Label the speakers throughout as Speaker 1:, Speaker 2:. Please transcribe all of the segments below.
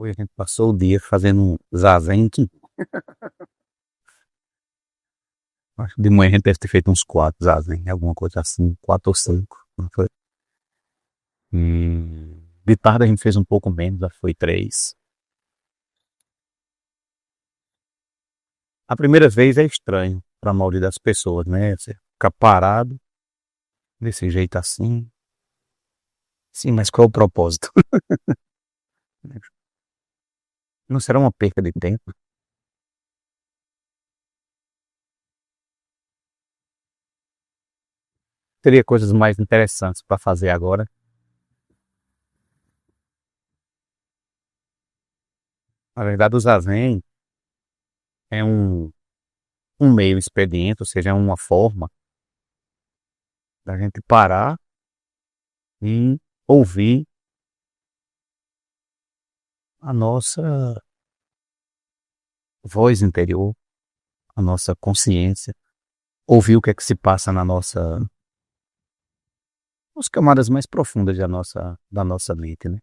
Speaker 1: Hoje a gente passou o dia fazendo um zazen. Acho que de manhã a gente deve ter feito uns 4 zazen, alguma coisa assim, 4 ou 5. Não foi? De tarde a gente fez um pouco menos, acho que foi 3. A primeira vez é estranho para a maioria das pessoas, né? Você ficar parado desse jeito assim. Sim, mas qual é o propósito? Não será uma perca de tempo? Teria coisas mais interessantes para fazer agora. Na verdade, o zazen é um meio expediente, ou seja, é uma forma da gente parar e ouvir a nossa voz interior, a nossa consciência, ouvir o que é que se passa nas camadas mais profundas da nossa mente, né?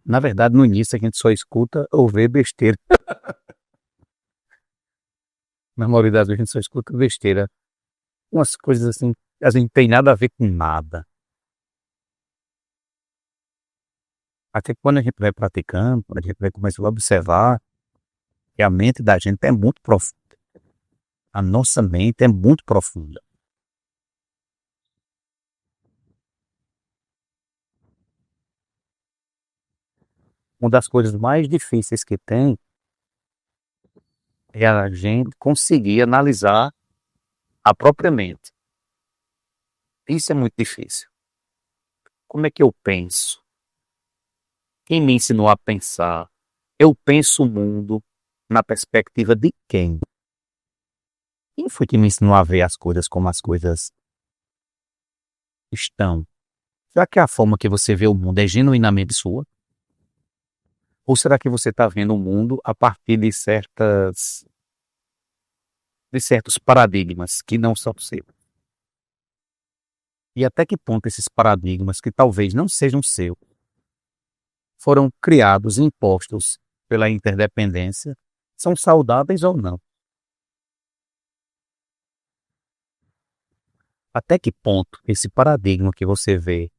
Speaker 1: Na verdade, no início a gente só escuta ou vê besteira. Na maioria das vezes a gente só escuta besteira. Umas coisas assim, a gente tem nada a ver com nada. Até que quando a gente vai praticando, quando a gente vai começar a observar que a mente da gente é muito profunda. A nossa mente é muito profunda. Uma das coisas mais difíceis que tem é a gente conseguir analisar a própria mente. Isso é muito difícil. Como é que eu penso? Quem me ensinou a pensar? Eu penso o mundo na perspectiva de quem? Quem foi que me ensinou a ver as coisas como as coisas estão? Será que a forma que você vê o mundo é genuinamente sua? Ou será que você está vendo o mundo a partir de certos paradigmas que não são seus? E até que ponto esses paradigmas, que talvez não sejam seus, foram criados e impostos pela interdependência, são saudáveis ou não? Até que ponto esse paradigma que você vê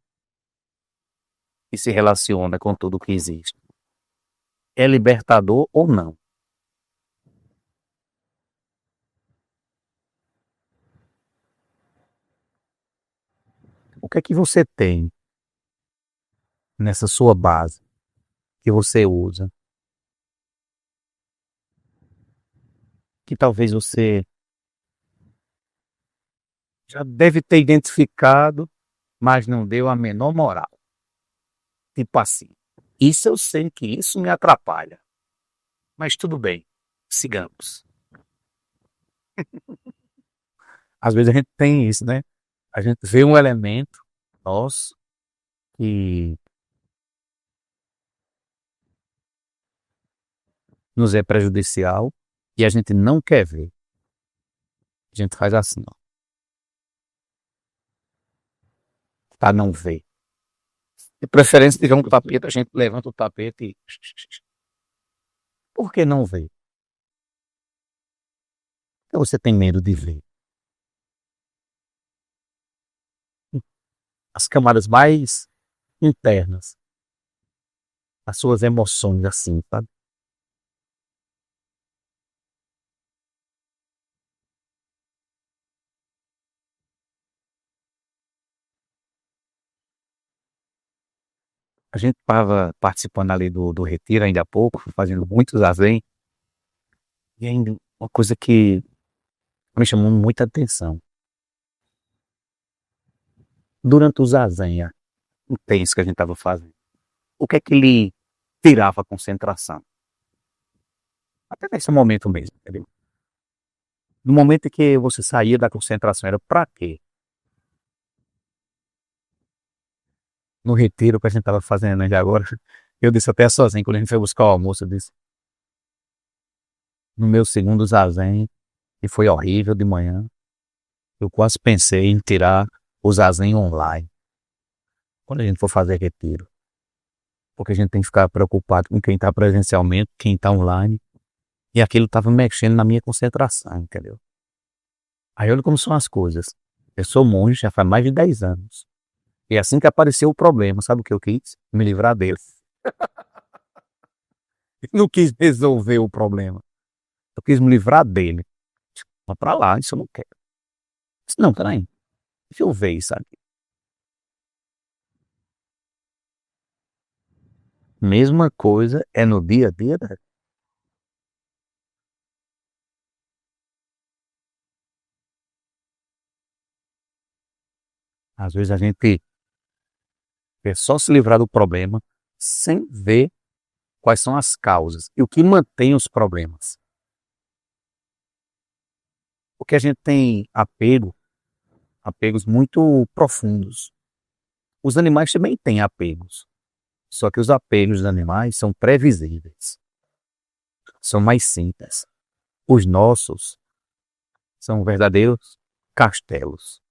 Speaker 1: e se relaciona com tudo que existe é libertador ou não? O que é que você tem nessa sua base que você usa, que talvez você já deve ter identificado, mas não deu a menor moral? Tipo assim, isso eu sei que isso me atrapalha, mas tudo bem, sigamos. Às vezes a gente tem isso, né? A gente vê um elemento nosso que nos é prejudicial e a gente não quer ver. A gente faz assim, ó, para não ver. De preferência, se tiver um tapete, a gente levanta o tapete e... Por que não ver? Porque você tem medo de ver. As camadas mais internas, as suas emoções assim, sabe? A gente estava participando ali do retiro ainda há pouco, fazendo muitos zazen, e ainda uma coisa que me chamou muita atenção. Durante o zazen, o tenso que a gente estava fazendo, o que é que ele tirava a concentração? Até nesse momento mesmo, entendeu? No momento em que você saía da concentração, era para quê? No retiro que a gente estava fazendo ainda agora, eu disse até sozinho, quando a gente foi buscar o almoço, eu disse, no meu segundo zazen, que foi horrível de manhã, eu quase pensei em tirar o zazen online, quando a gente for fazer retiro. porque a gente tem que ficar preocupado com quem está presencialmente, quem está online, e aquilo estava mexendo na minha concentração, entendeu? Aí olha como são as coisas. Eu sou monge já faz mais de 10 anos. E assim que apareceu o problema, sabe o que eu quis? Me livrar dele. Não quis resolver o problema. Eu quis me livrar dele. Vá pra lá, isso eu não quero. Disse, não, peraí. Deixa eu ver isso aqui. Mesma coisa é no dia a dia, né? Às vezes a gente quer só se livrar do problema sem ver quais são as causas e o que mantém os problemas. Porque a gente tem apegos muito profundos. Os animais também têm apegos, só que os apegos dos animais são previsíveis, são mais simples. Os nossos são verdadeiros castelos.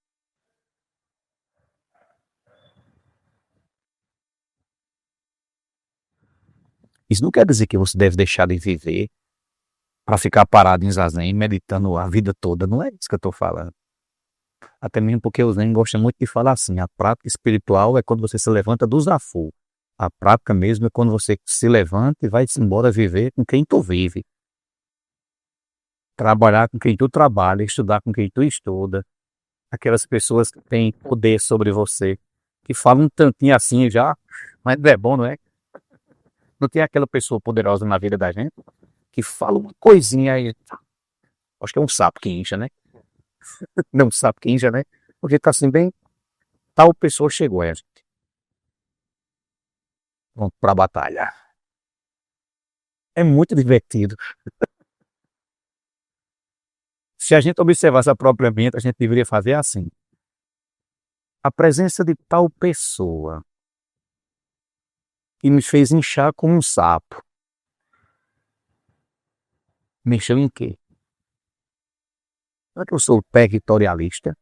Speaker 1: Isso não quer dizer que você deve deixar de viver para ficar parado em zazen, meditando a vida toda. Não é isso que eu estou falando. Até mesmo porque o Zen gosta muito de falar assim, a prática espiritual é quando você se levanta do zafu. A prática mesmo é quando você se levanta e vai embora viver com quem tu vive. Trabalhar com quem tu trabalha, estudar com quem tu estuda. Aquelas pessoas que têm poder sobre você, que falam um tantinho assim já, mas é bom, não é? Não tem aquela pessoa poderosa na vida da gente que fala uma coisinha aí. Acho que é um sapo que incha, né? Não, um sapo que incha, né? Porque tá assim bem, tal pessoa chegou, é, gente. Pronto pra batalha. É muito divertido. Se a gente observasse a própria mente, a gente deveria fazer assim. A presença de tal pessoa que me fez inchar como um sapo. Mexeu em quê? Será que eu sou territorialista?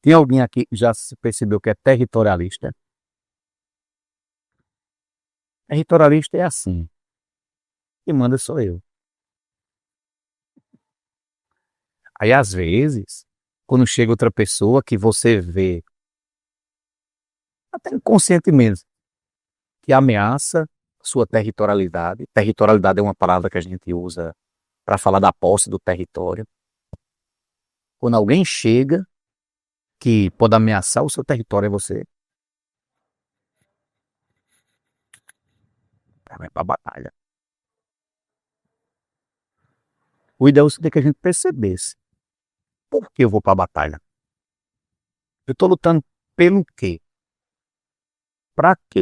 Speaker 1: Tem alguém aqui que já se percebeu que é territorialista? Territorialista é assim. Quem manda sou eu. Aí, às vezes, quando chega outra pessoa que você vê, até inconscientemente, que ameaça sua territorialidade. Territorialidade é uma palavra que a gente usa para falar da posse do território. Quando alguém chega que pode ameaçar o seu território, é você. Vai para a batalha. O ideal seria que a gente percebesse. Por que eu vou para a batalha? Eu estou lutando pelo quê? Para quê?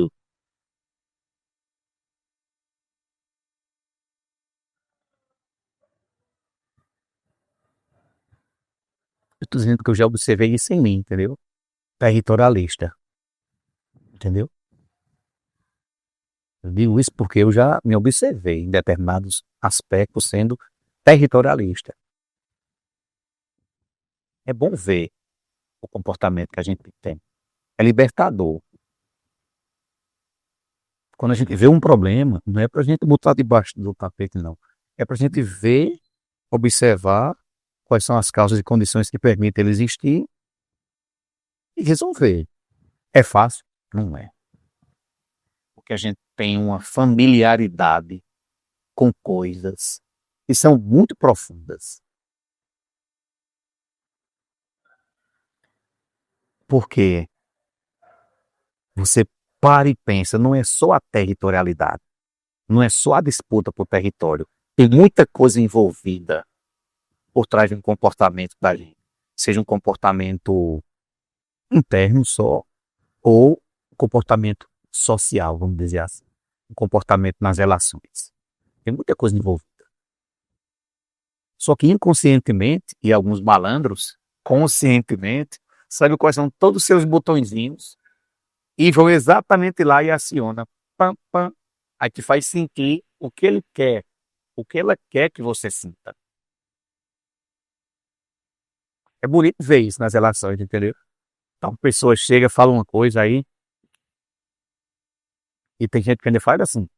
Speaker 1: Eu estou dizendo que eu já observei isso em mim, entendeu? Territorialista, entendeu? Eu digo isso porque eu já me observei em determinados aspectos sendo territorialista. É bom ver o comportamento que a gente tem. É libertador. Quando a gente vê um problema, não é para a gente botar debaixo do tapete, não. É para a gente ver, observar quais são as causas e condições que permitem ele existir e resolver. É fácil? Não é. Porque a gente tem uma familiaridade com coisas que são muito profundas. Porque você para e pensa, não é só a territorialidade, não é só a disputa por território. Tem muita coisa envolvida por trás de um comportamento da gente. Seja um comportamento interno só, ou um comportamento social, vamos dizer assim. Um comportamento nas relações. Tem muita coisa envolvida. Só que inconscientemente, e alguns malandros, conscientemente, sabem quais são todos os seus botõezinhos e vão exatamente lá e aciona. Pam, pam. Aí te faz sentir o que ele quer, o que ela quer que você sinta. É bonito ver isso nas relações, entendeu? Então, a pessoa chega, fala uma coisa aí, e tem gente que ainda faz assim.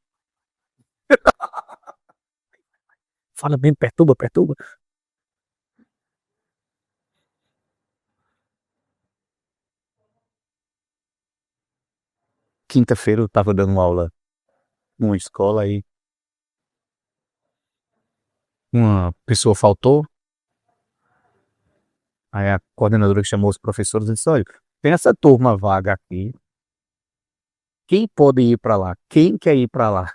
Speaker 1: Fala bem, perturba, perturba. Quinta-feira eu tava dando aula numa escola aí, uma pessoa faltou, aí a coordenadora que chamou os professores disse, olha, tem essa turma vaga aqui, quem pode ir para lá? Quem quer ir para lá?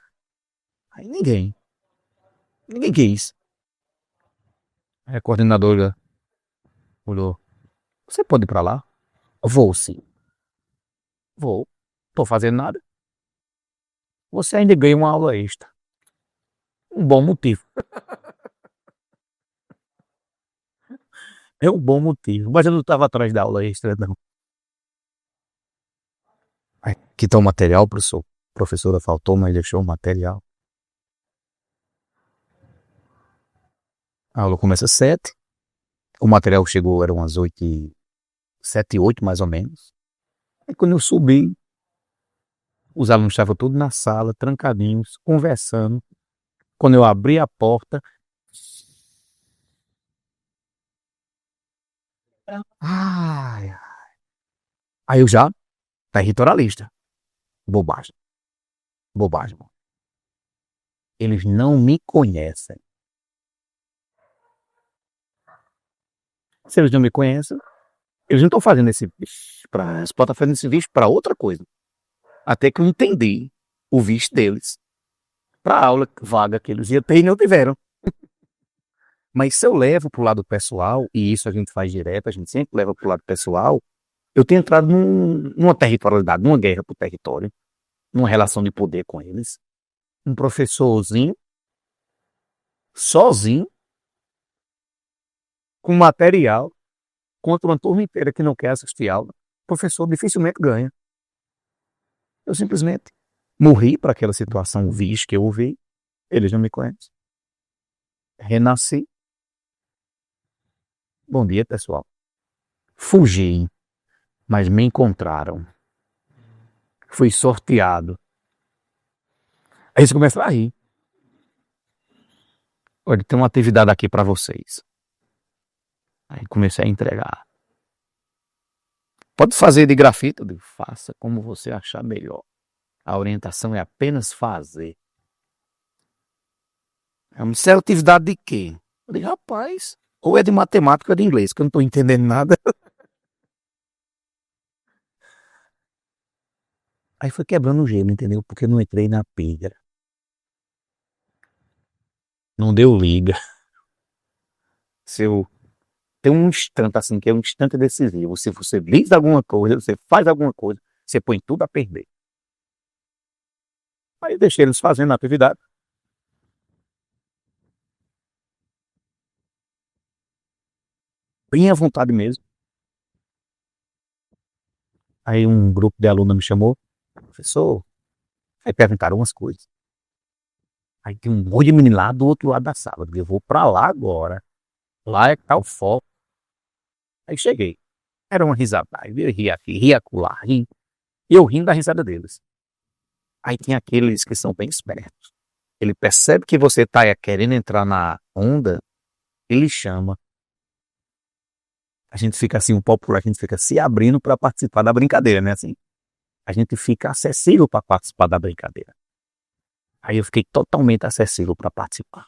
Speaker 1: Aí ninguém quis. Aí a coordenadora olhou, você pode ir para lá? Vou sim, vou, tô fazendo nada. Você ainda ganha uma aula extra. Um bom motivo. É um bom motivo. Mas eu não estava atrás da aula extra, não. Aqui está o material, professor. A professora faltou, mas deixou o material. A aula começa às 7. O material chegou, eram umas 7 e 8 mais ou menos. Aí quando eu subi, os alunos estavam todos na sala, trancadinhos, conversando. Quando eu abri a porta, ai, aí eu já, territorialista. Bobagem, bobagem. Eles não me conhecem. Se eles não me conhecem, eles não estão fazendo esse vídeo para. Eles podem estar fazendo esse vídeo para outra coisa. Até que eu entendi o vídeo deles para a aula vaga que eles iam ter e não tiveram. Mas se eu levo para o lado pessoal, e isso a gente faz direto, a gente sempre leva para o lado pessoal, eu tenho entrado numa territorialidade, numa guerra por território, numa relação de poder com eles. Um professorzinho, sozinho, com material, contra uma turma inteira que não quer assistir aula. O professor dificilmente ganha. Eu simplesmente morri para aquela situação, visto que eu ouvi, eles não me conhecem. Renasci. Bom dia, pessoal. Fugi, mas me encontraram. Fui sorteado. Aí eles começaram a rir. Olha, tem uma atividade aqui para vocês. Aí comecei a entregar. Pode fazer de grafite? Eu digo, faça como você achar melhor. A orientação é apenas fazer. Isso é atividade de quê? Eu digo, rapaz, ou é de matemática ou é de inglês, que eu não estou entendendo nada. Aí foi quebrando o gelo, entendeu? Porque eu não entrei na pilha. Não deu liga. Se eu tem um instante assim, que é um instante decisivo. Se você diz alguma coisa, você faz alguma coisa, você põe tudo a perder. Aí deixei eles fazendo a atividade. Bem à vontade mesmo. Aí um grupo de alunos me chamou, professor, aí perguntaram umas coisas. Aí tem um monte de menino lá do outro lado da sala. Eu vou pra lá agora. Lá é que tá o foco. Aí cheguei. Era uma risada. Aí eu ria aqui, ria acolá, ri. E eu rindo da risada deles. Aí tem aqueles que são bem espertos. Ele percebe que você tá querendo entrar na onda, ele chama. A gente fica assim, um popular, a gente fica se abrindo para participar da brincadeira, né? Assim, a gente fica acessível para participar da brincadeira. Aí eu fiquei totalmente acessível para participar.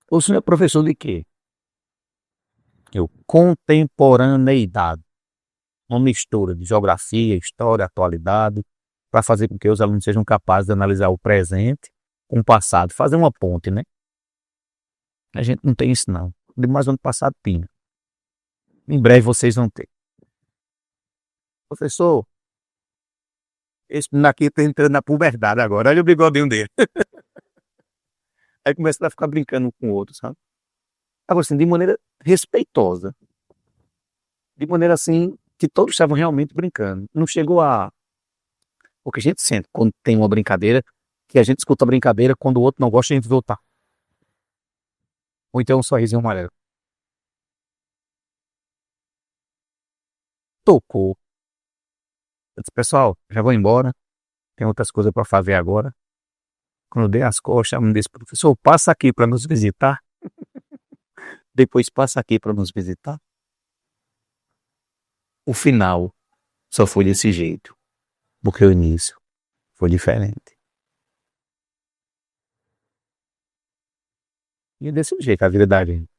Speaker 1: O senhor é professor de quê? Eu, contemporaneidade. Uma mistura de geografia, história, atualidade, para fazer com que os alunos sejam capazes de analisar o presente com o passado, fazer uma ponte, né? A gente não tem isso não. Mas ano passado tinha. Em breve vocês vão ter. Professor, esse menino aqui está entrando na puberdade agora. Olha o bigodinho dele. Aí começa a ficar brincando um com o outro, sabe? Agora assim, de maneira respeitosa. De maneira assim, que todos estavam realmente brincando. Não chegou a... O que a gente sente quando tem uma brincadeira, que a gente escuta a brincadeira, quando o outro não gosta, a gente voltar. Ou então um sorrisinho amarelo. tocou. Eu disse, pessoal, já vou embora. Tem outras coisas para fazer agora. Quando eu dei as costas, ela me disse, professor, passa aqui para nos visitar. Depois passa aqui para nos visitar. O final só foi desse jeito. Porque o início foi diferente. E é desse jeito a vida da gente.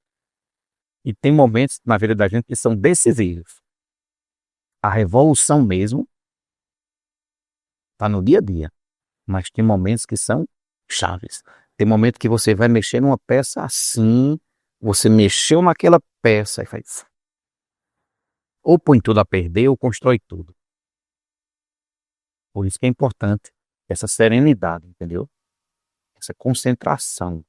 Speaker 1: E tem momentos na vida da gente que são decisivos. A revolução mesmo está no dia a dia. Mas tem momentos que são chaves. Tem momento que você vai mexer numa peça assim, você mexeu naquela peça e faz. Ou põe tudo a perder ou constrói tudo. Por isso que é importante essa serenidade, entendeu? Essa concentração.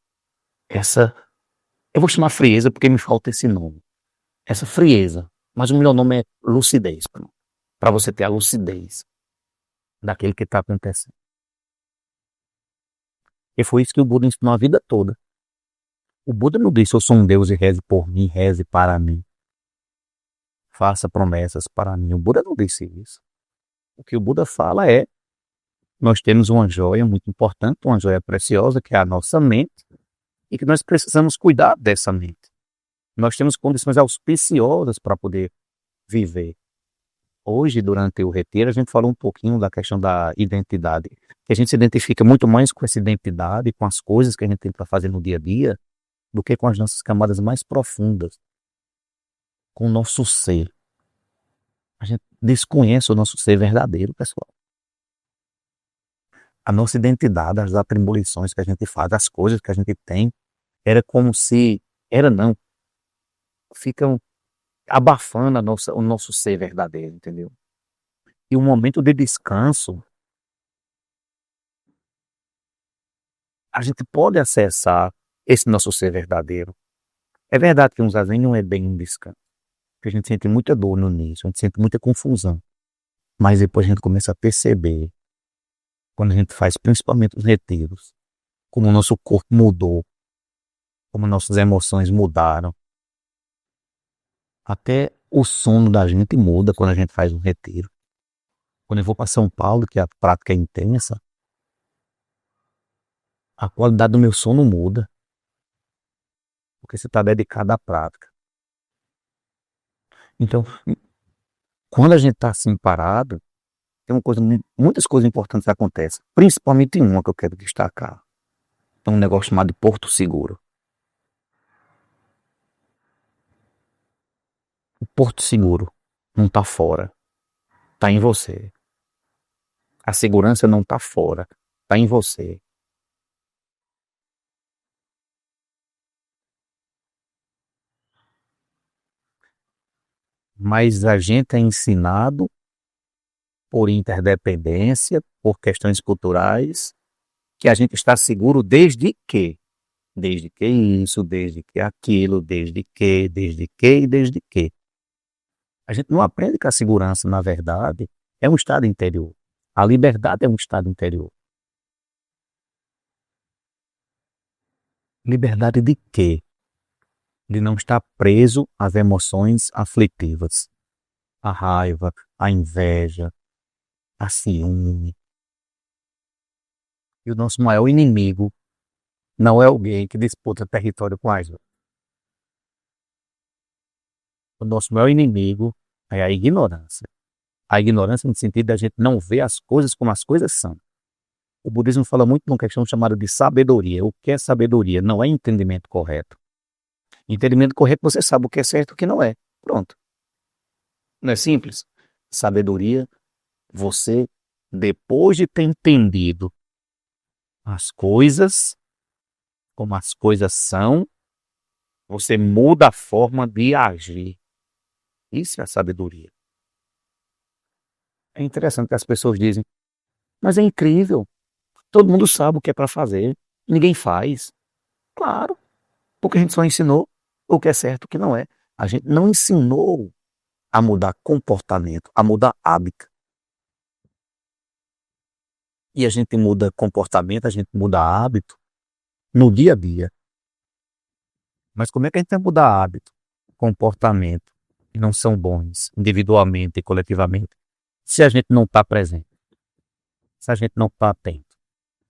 Speaker 1: Eu vou chamar frieza porque me falta esse nome. Essa frieza. Mas o melhor nome é lucidez. Para você ter a lucidez daquilo que está acontecendo. E foi isso que o Buda ensinou a vida toda. O Buda não disse, eu sou um Deus e reze por mim, reze para mim. Faça promessas para mim. O Buda não disse isso. O que o Buda fala é, nós temos uma joia muito importante, uma joia preciosa, que é a nossa mente, e que nós precisamos cuidar dessa mente. Nós temos condições auspiciosas para poder viver. Hoje, durante o retiro, a gente falou um pouquinho da questão da identidade. Que a gente se identifica muito mais com essa identidade, com as coisas que a gente tem para fazer no dia a dia, do que com as nossas camadas mais profundas, com o nosso ser. A gente desconhece o nosso ser verdadeiro, pessoal. A nossa identidade, as atribuições que a gente faz, as coisas que a gente tem, era como se... Era não. Ficam abafando o nosso ser verdadeiro, entendeu? E um momento de descanso, a gente pode acessar esse nosso ser verdadeiro. É verdade que um zazen não é bem um descanso. Porque a gente sente muita dor no início, a gente sente muita confusão. Mas depois a gente começa a perceber, quando a gente faz principalmente os retiros, como o nosso corpo mudou, como nossas emoções mudaram. Até o sono da gente muda quando a gente faz um retiro. Quando eu vou para São Paulo, que a prática é intensa, a qualidade do meu sono muda. Porque você está dedicado à prática. Então, quando a gente está assim parado, tem muitas coisas importantes que acontecem. Principalmente uma que eu quero destacar. É um negócio chamado de Porto Seguro. O Porto Seguro não está fora. Está em você. A segurança não está fora. Está em você. Mas a gente é ensinado por interdependência, por questões culturais, que a gente está seguro desde que? Desde que isso, desde que aquilo, desde que e desde que. A gente não aprende que a segurança, na verdade, é um estado interior. A liberdade é um estado interior. Liberdade de quê? De não estar preso às emoções aflitivas. A raiva, a inveja, a ciúme. E o nosso maior inimigo não é alguém que disputa território com a gente. O nosso maior inimigo é a ignorância. A ignorância no sentido da gente não ver as coisas como as coisas são. O budismo fala muito de uma questão chamada de sabedoria. O que é sabedoria? Não é entendimento correto. Entendimento correto, você sabe o que é certo e o que não é. Pronto. Não é simples? Sabedoria, você, depois de ter entendido as coisas, como as coisas são, você muda a forma de agir. Isso é a sabedoria. É interessante que as pessoas dizem, mas é incrível. Todo mundo sabe o que é para fazer. Ninguém faz. Claro, porque a gente só ensinou o que é certo e o que não é. A gente não ensinou a mudar comportamento, a mudar hábito. E a gente muda comportamento, a gente muda hábito no dia a dia. Mas como é que a gente vai mudar hábito, comportamento e não são bons individualmente e coletivamente se a gente não está presente, se a gente não está atento,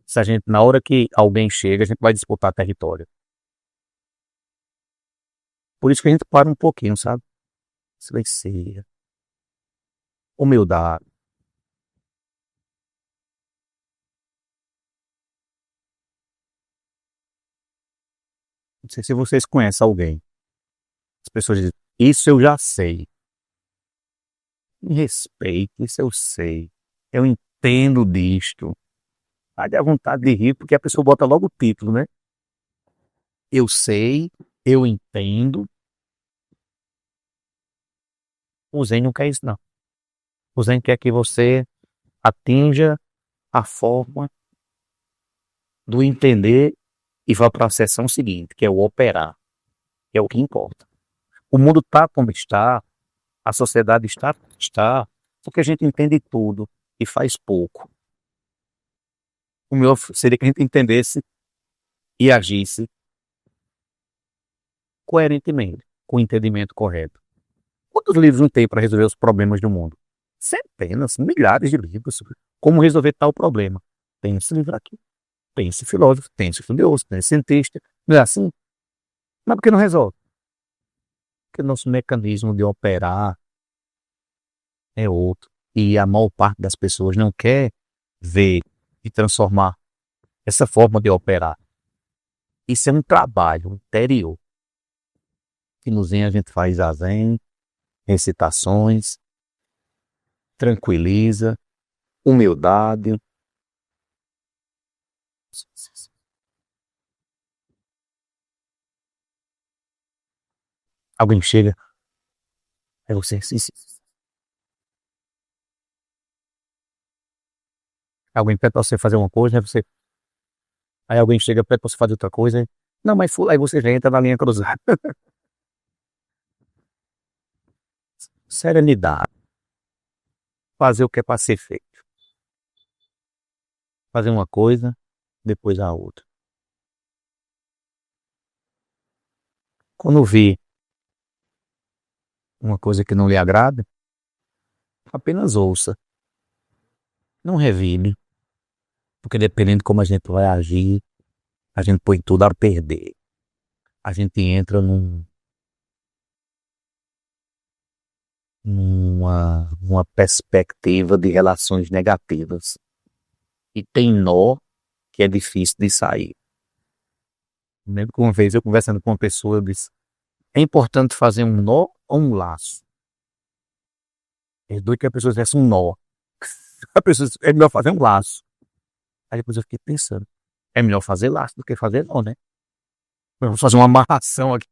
Speaker 1: se a gente, na hora que alguém chega, a gente vai disputar território. Por isso que a gente para um pouquinho, sabe? Silencia, humildade. Não sei se vocês conhecem alguém. As pessoas dizem, isso eu já sei. Me respeite, isso eu sei. Eu entendo disto. Aí dá vontade de rir, porque a pessoa bota logo o título, né? Eu sei, eu entendo. O Zen não quer isso, não. O Zen quer que você atinja a forma do entender e vá para a seção seguinte, que é o operar, que é o que importa. O mundo está como está, a sociedade está como está, porque a gente entende tudo e faz pouco. O melhor seria que a gente entendesse e agisse coerentemente, com o entendimento correto. Quantos livros não tem para resolver os problemas do mundo? Centenas, milhares de livros. Como resolver tal problema? Tem esse livro aqui. Tem esse filósofo, tem esse estudioso, tem esse cientista. Não é assim? Mas por que não resolve? Porque o nosso mecanismo de operar é outro. E a maior parte das pessoas não quer ver e transformar essa forma de operar. Isso é um trabalho interior. Que no Zen a gente faz zazen, recitações, tranquiliza, humildade. Alguém chega, aí você, alguém pede para você fazer uma coisa, aí alguém chega, pede para você fazer outra coisa, não, mas aí você já entra na linha cruzada. Serenidade, fazer o que é para ser feito, fazer uma coisa, depois a outra. Quando vi uma coisa que não lhe agrada, apenas ouça, não revide, porque dependendo de como a gente vai agir, a gente põe tudo a perder. A gente entra numa perspectiva de relações negativas. E tem nó que é difícil de sair. Lembro que uma vez eu conversando com uma pessoa, eu disse, é importante fazer um nó ou um laço? É doido que a pessoa fizesse um nó. A pessoa disse, é melhor fazer um laço. Aí depois eu fiquei pensando, é melhor fazer laço do que fazer nó, né? Vamos fazer uma amarração aqui.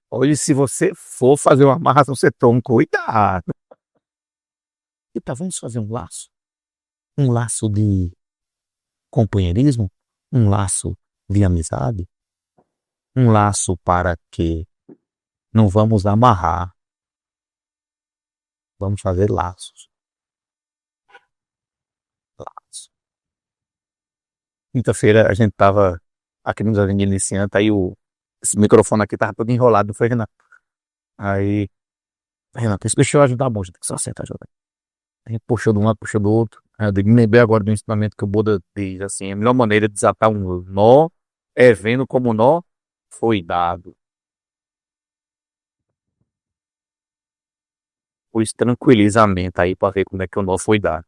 Speaker 1: Olha, se você for fazer uma amarração, você toma cuidado. E tá, vamos fazer um laço? Um laço de companheirismo? Um laço de amizade? Um laço para que não vamos amarrar, vamos fazer laços. Laços. Quinta-feira a gente tava aqui no Jardim Iniciante, aí esse microfone aqui tava todo enrolado, não foi, Renato? Aí, Renato, deixa eu ajudar a moça, tem que só acertar, ajuda. A gente puxou de um lado, puxou do outro. Aí eu me lembrei agora do ensinamento que o Buda diz, assim, a melhor maneira de desatar um nó é vendo como o nó foi dado. Pois tranquiliza a mente aí para ver como é que o nó foi dado.